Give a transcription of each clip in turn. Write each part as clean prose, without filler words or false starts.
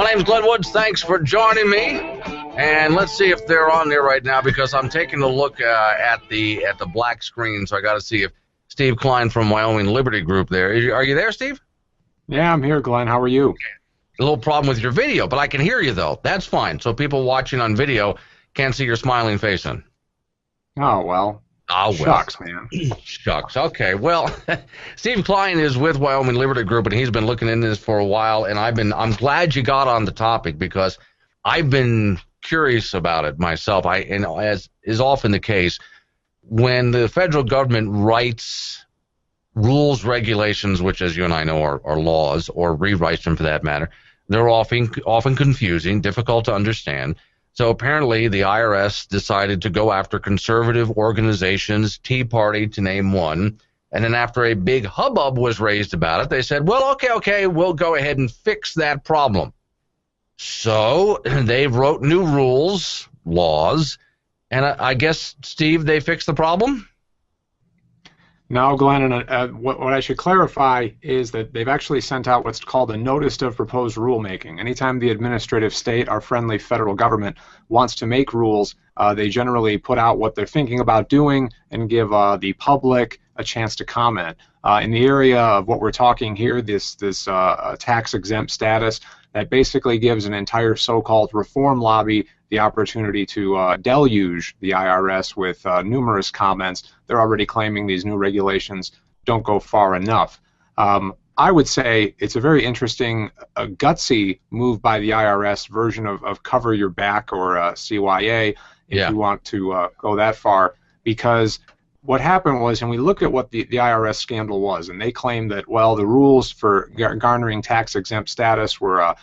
My name's Glenn Woods. Thanks for joining me. And let's see if they're on there right now, because I'm taking a look at the black screen, so I got to see if Steve Klein from Wyoming Liberty Group there. Are you there, Steve? Yeah, I'm here, Glenn. How are you? Okay. A little problem with your video, but I can hear you, though. That's fine. So people watching on video can't see your smiling face then. Oh, well. Oh, well. Shucks, man. Shucks. Okay. Well, Steve Klein is with Wyoming Liberty Group, and he's been looking into this for a while. And I'm glad you got on the topic, because I've been curious about it myself. And as is often the case, when the federal government writes rules, regulations, which, as you and I know, are laws, or rewrites them for that matter, they're often confusing, difficult to understand. So apparently the IRS decided to go after conservative organizations, Tea Party to name one, and then after a big hubbub was raised about it, they said, well, okay, we'll go ahead and fix that problem. So they wrote new rules, laws, and I guess, Steve, they fixed the problem? No, Glenn, and what I should clarify is that they've actually sent out what's called a notice of proposed rulemaking. Anytime the administrative state, our friendly federal government, wants to make rules, they generally put out what they're thinking about doing and give the public a chance to comment. In the area of what we're talking here, this tax-exempt status, that basically gives an entire so-called reform lobby the opportunity to deluge the IRS with numerous comments. They're already claiming these new regulations don't go far enough. I would say it's a very interesting, gutsy move by the IRS version of cover your back, or CYA, if you want to go that far, because what happened was, and we look at what the IRS scandal was, and they claimed that, well, the rules for garnering tax-exempt status were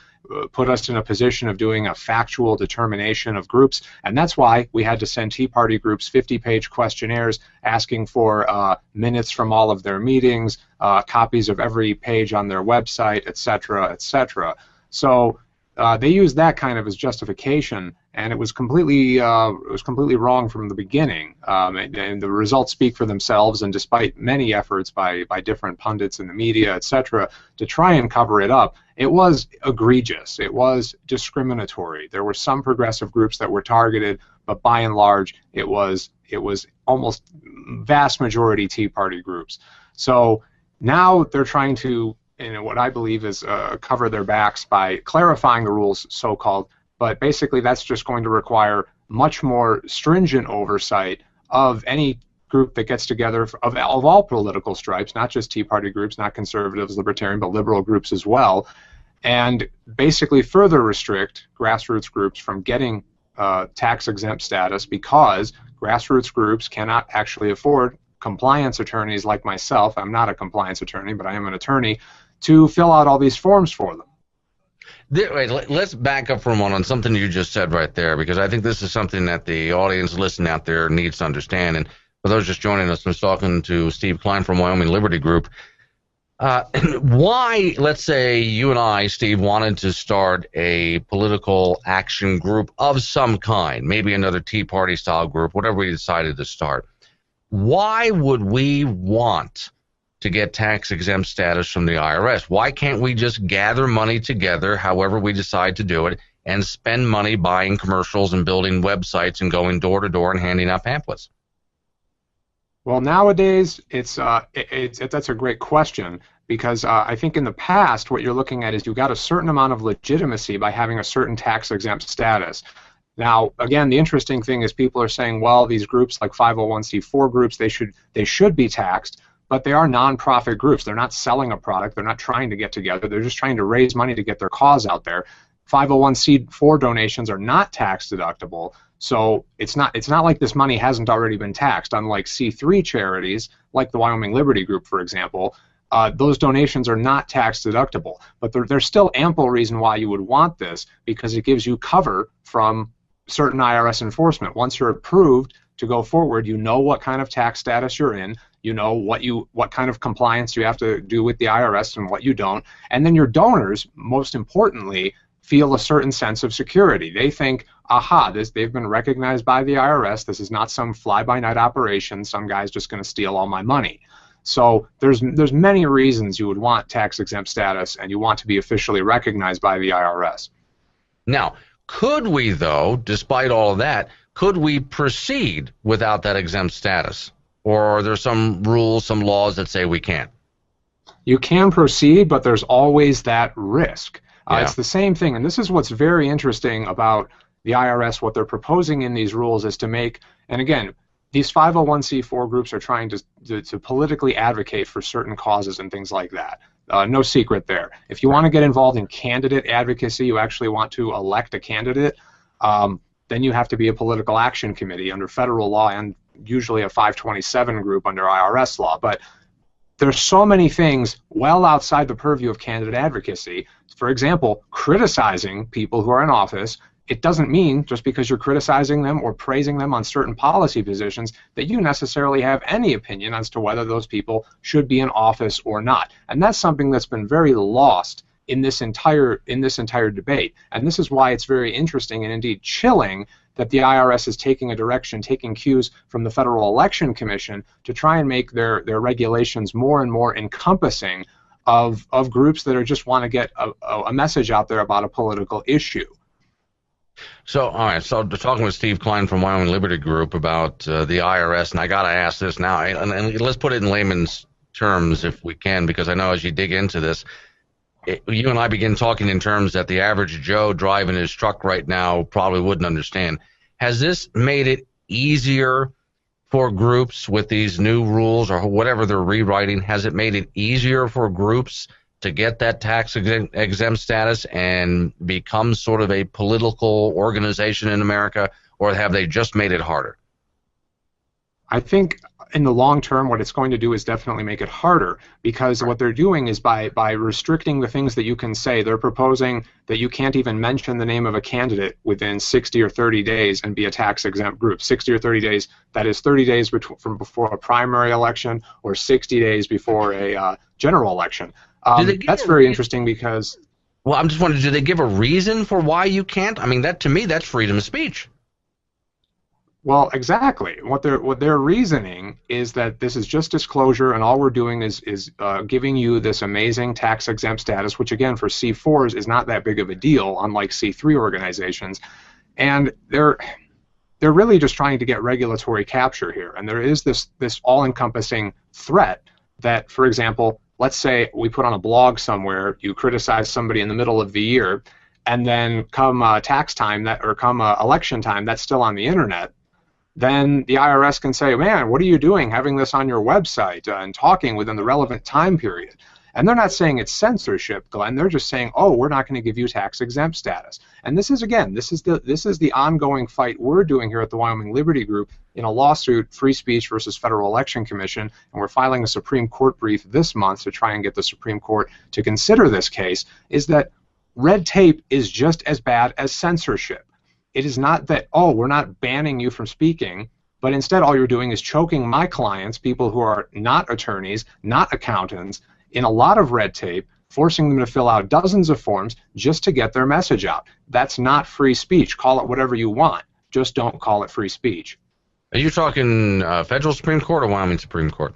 put us in a position of doing a factual determination of groups, and that's why we had to send Tea Party groups 50-page questionnaires asking for minutes from all of their meetings, copies of every page on their website, etc., etc. So they used that kind of as justification, and it was completely wrong from the beginning. And the results speak for themselves. And despite many efforts by different pundits in the media, etc., to try and cover it up, it was egregious. It was discriminatory. There were some progressive groups that were targeted, but by and large, it was almost vast majority Tea Party groups. So now they're trying to, what I believe is cover their backs by clarifying the rules, so-called, but basically that's just going to require much more stringent oversight of any group that gets together of all political stripes, not just Tea Party groups, not conservatives, libertarian, but liberal groups as well, and basically further restrict grassroots groups from getting tax-exempt status, because grassroots groups cannot actually afford compliance attorneys like myself. I'm not a compliance attorney, but I am an attorney, to fill out all these forms for them. Wait, let's back up for a moment on something you just said right there, because I think this is something that the audience listening out there needs to understand. And for those just joining us, I'm talking to Steve Klein from Wyoming Liberty Group. Why, let's say you and I, Steve, wanted to start a political action group of some kind, maybe another Tea Party style group, whatever we decided to start. Why would we want to get tax-exempt status from the IRS? Why can't we just gather money together, however we decide to do it, and spend money buying commercials and building websites and going door to door and handing out pamphlets? Well, nowadays, that's a great question, because I think in the past what you're looking at is you got a certain amount of legitimacy by having a certain tax-exempt status. Now, again, the interesting thing is people are saying, well, these groups like 501c4 groups, they should be taxed, but they are nonprofit groups. They're not selling a product. They're not trying to get together. They're just trying to raise money to get their cause out there. 501c4 donations are not tax deductible, so it's not like this money hasn't already been taxed. Unlike C3 charities, like the Wyoming Liberty Group, for example, those donations are not tax deductible. But there's still ample reason why you would want this, because it gives you cover from certain IRS enforcement. Once you're approved to go forward, you know what kind of tax status you're in, you know what kind of compliance you have to do with the IRS and what you don't, and then your donors, most importantly, feel a certain sense of security. They think, aha, they've been recognized by the IRS, this is not some fly-by-night operation, some guy's just going to steal all my money. So there's many reasons you would want tax-exempt status, and you want to be officially recognized by the IRS. Now, could we, though, despite all of that, could we proceed without that exempt status? Or are there some rules, some laws that say we can't? You can proceed, but there's always that risk. Yeah. It's the same thing, and this is what's very interesting about the IRS. What they're proposing in these rules is to make, and again, these 501c4 groups are trying to politically advocate for certain causes and things like that. No secret there. If you want to get involved in candidate advocacy, you actually want to elect a candidate, then you have to be a political action committee under federal law and usually a 527 group under IRS law. But there's so many things well outside the purview of candidate advocacy. For example, criticizing people who are in office. It doesn't mean just because you're criticizing them or praising them on certain policy positions that you necessarily have any opinion as to whether those people should be in office or not. And that's something that's been very lost in this entire debate. And this is why it's very interesting and indeed chilling that the IRS is taking a direction, taking cues from the Federal Election Commission to try and make their regulations more and more encompassing of groups that are just want to get a message out there about a political issue. So, all right, so talking with Steve Klein from Wyoming Liberty Group about the IRS, and I got to ask this now, and let's put it in layman's terms if we can, because I know as you dig into this, you and I begin talking in terms that the average Joe driving his truck right now probably wouldn't understand. Has this made it easier for groups with these new rules or whatever they're rewriting? Has it made it easier for groups to get that tax exempt status and become sort of a political organization in America, or have they just made it harder? I think in the long term, what it's going to do is definitely make it harder, because what they're doing is by restricting the things that you can say, they're proposing that you can't even mention the name of a candidate within 60 or 30 days and be a tax-exempt group. 60 or 30 days, that is 30 days from before a primary election or 60 days before a general election. That's very interesting because... Well, I'm just wondering, do they give a reason for why you can't? I mean, that to me, that's freedom of speech. Well, exactly. What their reasoning is that this is just disclosure, and all we're doing is giving you this amazing tax-exempt status, which again for C4s is not that big of a deal, unlike C3 organizations. And they're really just trying to get regulatory capture here. And there is this all-encompassing threat that, for example, let's say we put on a blog somewhere, you criticize somebody in the middle of the year, and then come tax time or come election time, that's still on the internet. Then the IRS can say, man, what are you doing having this on your website and talking within the relevant time period? And they're not saying it's censorship, Glenn. They're just saying, oh, we're not going to give you tax-exempt status. And this is, again, this is the ongoing fight we're doing here at the Wyoming Liberty Group in a lawsuit, Free Speech versus Federal Election Commission, and we're filing a Supreme Court brief this month to try and get the Supreme Court to consider this case, is that red tape is just as bad as censorship. It is not that, oh, we're not banning you from speaking, but instead all you're doing is choking my clients, people who are not attorneys, not accountants, in a lot of red tape, forcing them to fill out dozens of forms just to get their message out. That's not free speech. Call it whatever you want. Just don't call it free speech. Are you talking federal Supreme Court or Wyoming Supreme Court?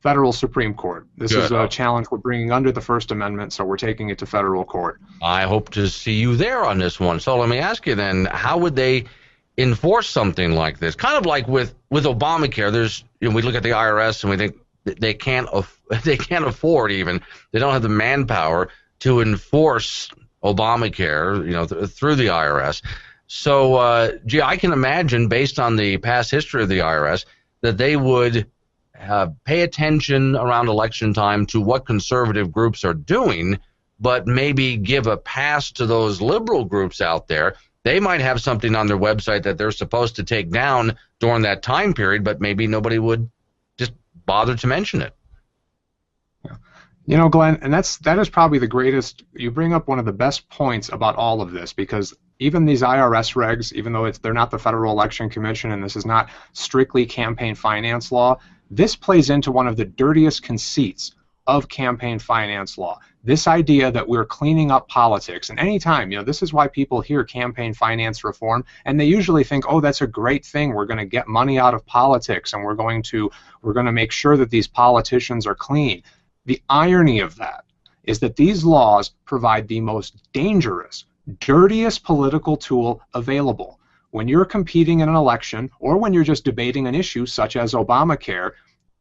Federal Supreme Court. This is a challenge we're bringing under the First Amendment, so we're taking it to federal court. I hope to see you there on this one. So let me ask you then, how would they enforce something like this? Kind of like with Obamacare, we look at the IRS and we think they can't afford even, they don't have the manpower to enforce Obamacare, through the IRS. So, I can imagine, based on the past history of the IRS, that they would pay attention around election time to what conservative groups are doing, but maybe give a pass to those liberal groups out there. They might have something on their website that they're supposed to take down during that time period, but maybe nobody would just bother to mention it. Glenn, and that is probably the greatest. You bring up one of the best points about all of this, because even these IRS regs, even though they're not the Federal Election Commission and this is not strictly campaign finance law, this plays into one of the dirtiest conceits of campaign finance law. This idea that we're cleaning up politics. And anytime, this is why people hear campaign finance reform, and they usually think, oh, that's a great thing. We're going to get money out of politics, and we're going to make sure that these politicians are clean. The irony of that is that these laws provide the most dangerous dirtiest political tool available. When you're competing in an election or when you're just debating an issue such as Obamacare,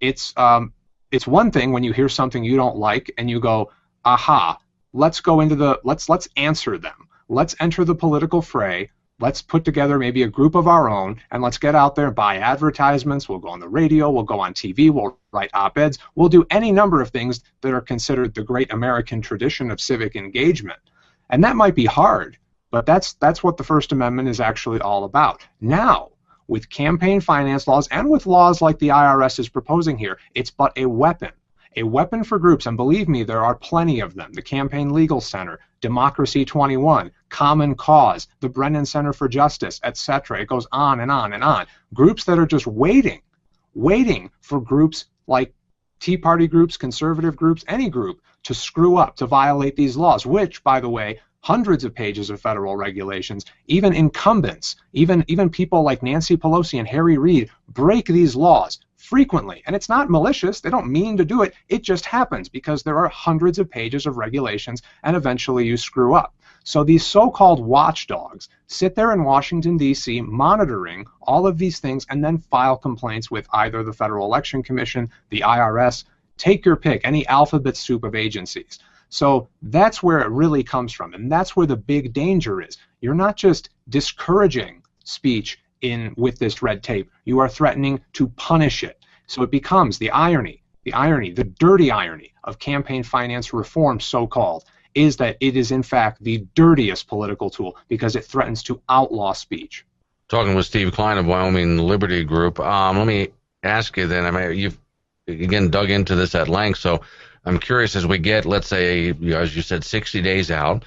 it's one thing when you hear something you don't like and you go, aha, let's go into the, let's answer them. Let's enter the political fray. Let's put together maybe a group of our own, and let's get out there and buy advertisements. We'll go on the radio, we'll go on TV, we'll write op-eds, we'll do any number of things that are considered the great American tradition of civic engagement. And that might be hard, but that's what the First Amendment is actually all about. Now, with campaign finance laws and with laws like the IRS is proposing here, it's but a weapon for groups, and believe me, there are plenty of them. The Campaign Legal Center, Democracy 21, Common Cause, the Brennan Center for Justice, etc. It goes on and on and on. Groups that are just waiting for groups like Tea Party groups, conservative groups, any group to screw up, to violate these laws, which, by the way, hundreds of pages of federal regulations, even incumbents, even people like Nancy Pelosi and Harry Reid break these laws frequently. And it's not malicious. They don't mean to do it. It just happens because there are hundreds of pages of regulations and eventually you screw up. So these so-called watchdogs sit there in Washington, D.C., monitoring all of these things and then file complaints with either the Federal Election Commission, the IRS, take your pick, any alphabet soup of agencies. So that's where it really comes from, and that's where the big danger is. You're not just discouraging speech with this red tape. You are threatening to punish it. So it becomes the irony, the dirty irony of campaign finance reform, so-called, is that it is in fact the dirtiest political tool because it threatens to outlaw speech. Talking with Steve Kline of Wyoming Liberty Group. Let me ask you then, I mean, you've again dug into this at length, so I'm curious, as we get, let's say, as you said, 60 days out,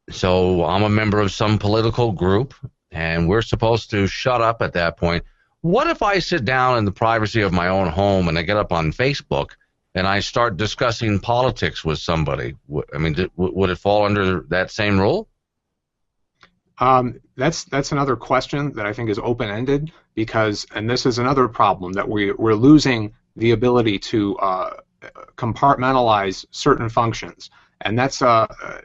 so I'm a member of some political group, and we're supposed to shut up at that point. What if I sit down in the privacy of my own home and I get up on Facebook and I start discussing politics with somebody? I mean, would it fall under that same rule? That's another question that I think is open-ended because, and this is another problem, that we're losing the ability to compartmentalize certain functions. And that's,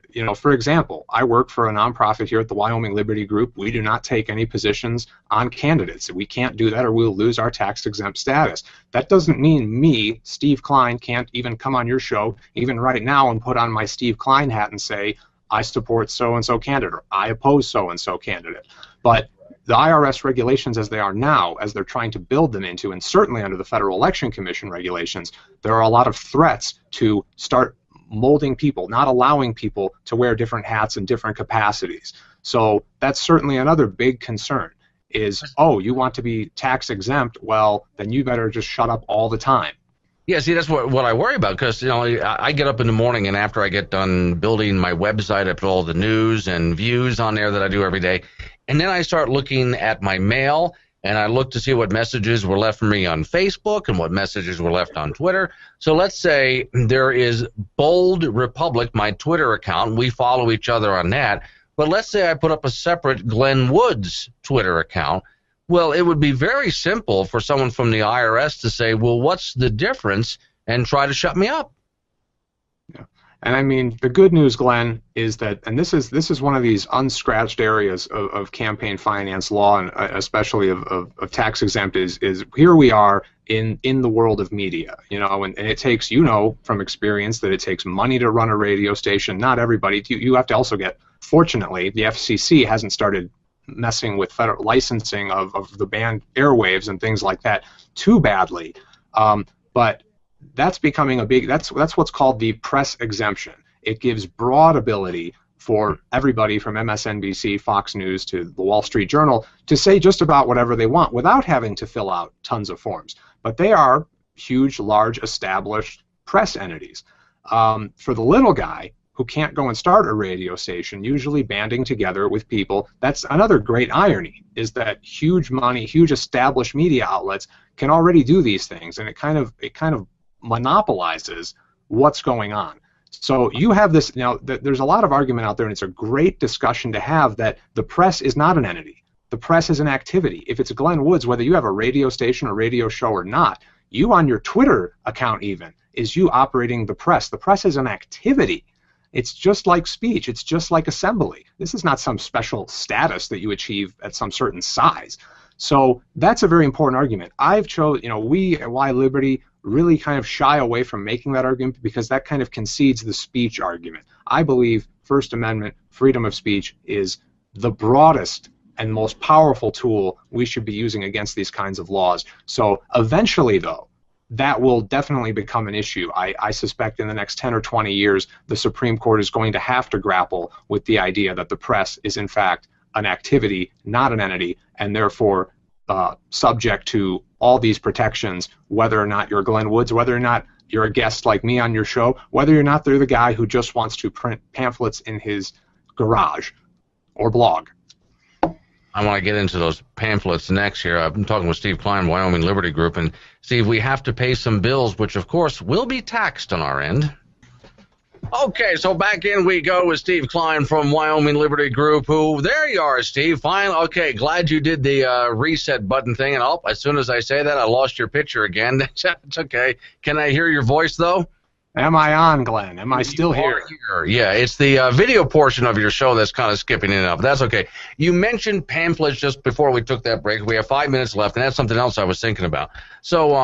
you know, for example, I work for a nonprofit here at the Wyoming Liberty Group. We do not take any positions on candidates. We can't do that or we'll lose our tax-exempt status. That doesn't mean me, Steve Kline, can't even come on your show, even right now, and put on my Steve Kline hat and say, I support so-and-so candidate, or I oppose so-and-so candidate. But the IRS regulations as they are now, as they're trying to build them into, and certainly under the Federal Election Commission regulations, there are a lot of threats to start molding people, not allowing people to wear different hats in different capacities. So that's certainly another big concern is, oh, you want to be tax exempt? Well, then you better just shut up all the time. Yeah, see, that's what I worry about because, you know, I get up in the morning and after I get done building my website, I put all the news and views on there that I do every day. And then I start looking at my mail and I look to see what messages were left for me on Facebook and what messages were left on Twitter. So let's say there is Bold Republic, my Twitter account, and we follow each other on that. But let's say I put up a separate Glenn Woods Twitter account. Well, it would be very simple for someone from the IRS to say, well, what's the difference, and try to shut me up. Yeah. And I mean, the good news, Glenn, is that, and this is one of these unscratched areas of campaign finance law, and especially of tax exempt, is here we are in the world of media, you know, and it takes, you know, from experience that it takes money to run a radio station. Not everybody. You have to also get, fortunately, the FCC hasn't started messing with federal licensing of the banned airwaves and things like that too badly, but that's becoming a big, that's what's called the press exemption. It gives broad ability for everybody from MSNBC, Fox News to the Wall Street Journal to say just about whatever they want without having to fill out tons of forms. But they are huge, large, established press entities. For the little guy who can't go and start a radio station, usually banding together with people. That's another great irony, is that huge money, huge established media outlets can already do these things, and it kind of monopolizes what's going on. So you have this, now there's a lot of argument out there, and it's a great discussion to have, that the press is not an entity. The press is an activity. If it's Glenn Woods, whether you have a radio station or radio show or not, you on your Twitter account even, is you operating the press. The press is an activity. It's just like speech. It's just like assembly. This is not some special status that you achieve at some certain size. So that's a very important argument. We at Why Liberty really kind of shy away from making that argument because that kind of concedes the speech argument. I believe First Amendment freedom of speech is the broadest and most powerful tool we should be using against these kinds of laws. So eventually, though, that will definitely become an issue. I suspect in the next 10 or 20 years, the Supreme Court is going to have to grapple with the idea that the press is, in fact, an activity, not an entity, and therefore subject to all these protections, whether or not you're Glenn Woods, whether or not you're a guest like me on your show, whether or not they're the guy who just wants to print pamphlets in his garage or blog. I want to get into those pamphlets next year. I've been talking with Steve Kline, Wyoming Liberty Group, and Steve, we have to pay some bills, which of course will be taxed on our end. Okay, so back in we go with Steve Kline from Wyoming Liberty Group, there you are, Steve, fine. Okay, glad you did the reset button thing, and as soon as I say that, I lost your picture again. It's okay. Can I hear your voice, though? Am I on, Glenn? Am I still here? Yeah, it's the video portion of your show that's kind of skipping in and out, but that's okay. You mentioned pamphlets just before we took that break. We have 5 minutes left, and that's something else I was thinking about. So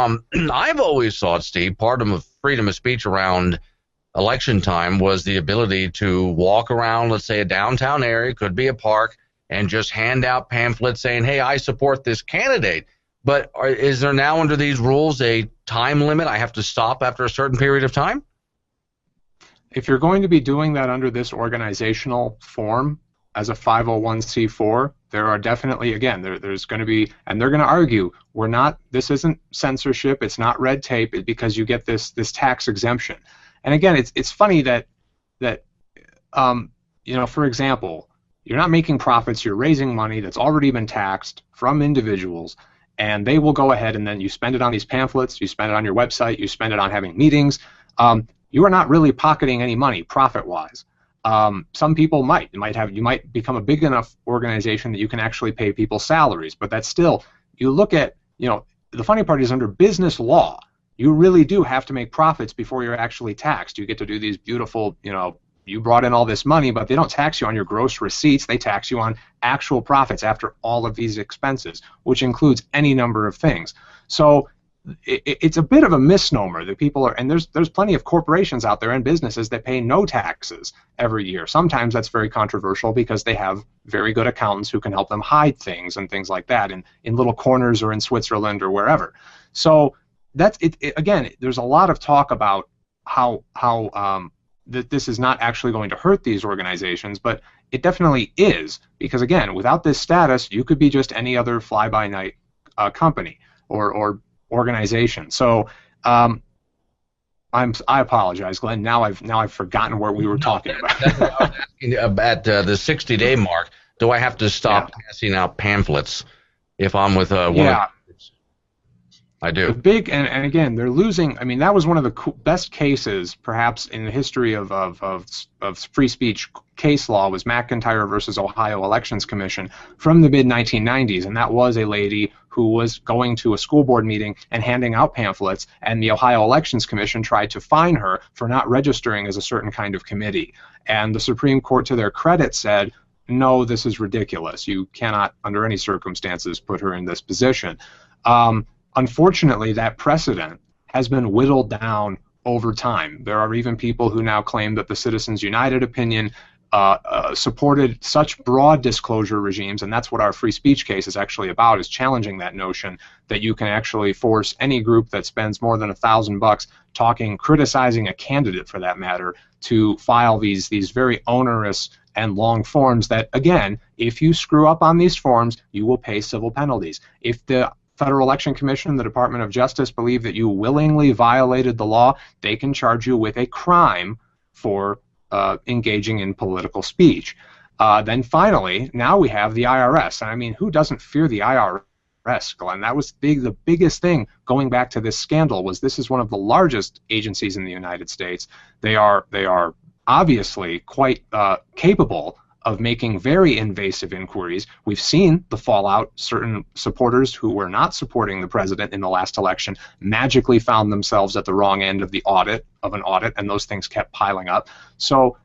I've always thought, Steve, part of freedom of speech around election time was the ability to walk around, let's say, a downtown area, could be a park, and just hand out pamphlets saying, hey, I support this candidate. But is there now under these rules a time limit? I have to stop after a certain period of time? If you're going to be doing that under this organizational form as a 501c4, there are definitely, again, there's going to be, and they're going to argue, this isn't censorship, it's not red tape, because you get this tax exemption. And again, it's funny that for example, you're not making profits, you're raising money that's already been taxed from individuals, and they will go ahead and then you spend it on these pamphlets, you spend it on your website, you spend it on having meetings. You are not really pocketing any money profit-wise. Some people might. You might become a big enough organization that you can actually pay people salaries, but that's still, you look at, the funny part is under business law, you really do have to make profits before you're actually taxed. You get to do these beautiful, you brought in all this money, but they don't tax you on your gross receipts. They tax you on actual profits after all of these expenses, which includes any number of things. So it's a bit of a misnomer that people are, and there's plenty of corporations out there and businesses that pay no taxes every year. Sometimes that's very controversial because they have very good accountants who can help them hide things and things like that in little corners or in Switzerland or wherever. So that's it. Again, there's a lot of talk about how that this is not actually going to hurt these organizations, but it definitely is, because again, without this status, you could be just any other fly-by-night company or organization. So I apologize, Glenn. Now I've forgotten what we were talking about. That's what I was asking at the 60-day mark. Do I have to stop passing out pamphlets if I'm with one? Yeah. I do. The big and again, they're losing. I mean, that was one of the best cases, perhaps, in the history of free speech case law. Was McIntyre versus Ohio Elections Commission from the mid-1990s, and that was a lady who was going to a school board meeting and handing out pamphlets, and the Ohio Elections Commission tried to fine her for not registering as a certain kind of committee. And the Supreme Court, to their credit, said, "No, this is ridiculous. You cannot, under any circumstances, put her in this position." Unfortunately, that precedent has been whittled down over time. There are even people who now claim that the Citizens United opinion supported such broad disclosure regimes, and that's what our free speech case is actually about, is challenging that notion that you can actually force any group that spends more than $1,000 criticizing a candidate, for that matter, to file these very onerous and long forms that, again, if you screw up on these forms, you will pay civil penalties. If the Federal Election Commission and the Department of Justice believe that you willingly violated the law, they can charge you with a crime for engaging in political speech. Then finally, now we have the IRS. And I mean, who doesn't fear the IRS, Glenn? That was the biggest thing going back to this scandal. Was this is one of the largest agencies in the United States. They are obviously quite capable of making very invasive inquiries. We've seen the fallout. Certain supporters who were not supporting the president in the last election magically found themselves at the wrong end of an audit, and those things kept piling up. So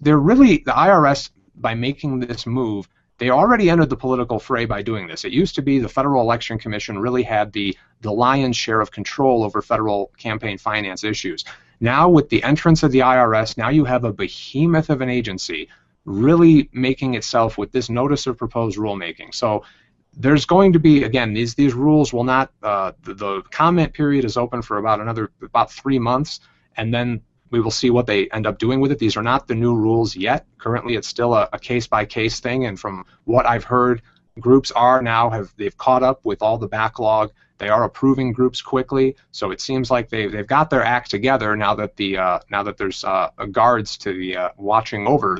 they're really, the IRS, by making this move, they already entered the political fray by doing this. It used to be the Federal Election Commission really had the lion's share of control over federal campaign finance issues. Now, with the entrance of the IRS, now you have a behemoth of an agency really making itself with this notice of proposed rulemaking. So there's going to be, again, these rules will not, the comment period is open for about 3 months, and then we will see what they end up doing with it. These are not the new rules yet. Currently, it's still a case-by-case thing, and from what I've heard, groups they've caught up with all the backlog. They are approving groups quickly, so it seems like they've got their act together now that there's guards to the watching over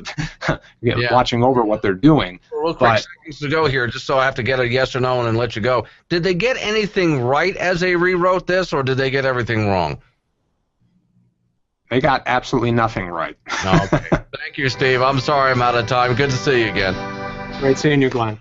watching over what they're doing. Real quick, seconds to go here, just so I have to get a yes or no and then let you go. Did they get anything right as they rewrote this, or did they get everything wrong? They got absolutely nothing right. Okay. Thank you, Steve. I'm sorry I'm out of time. Good to see you again. Great seeing you, Glenn.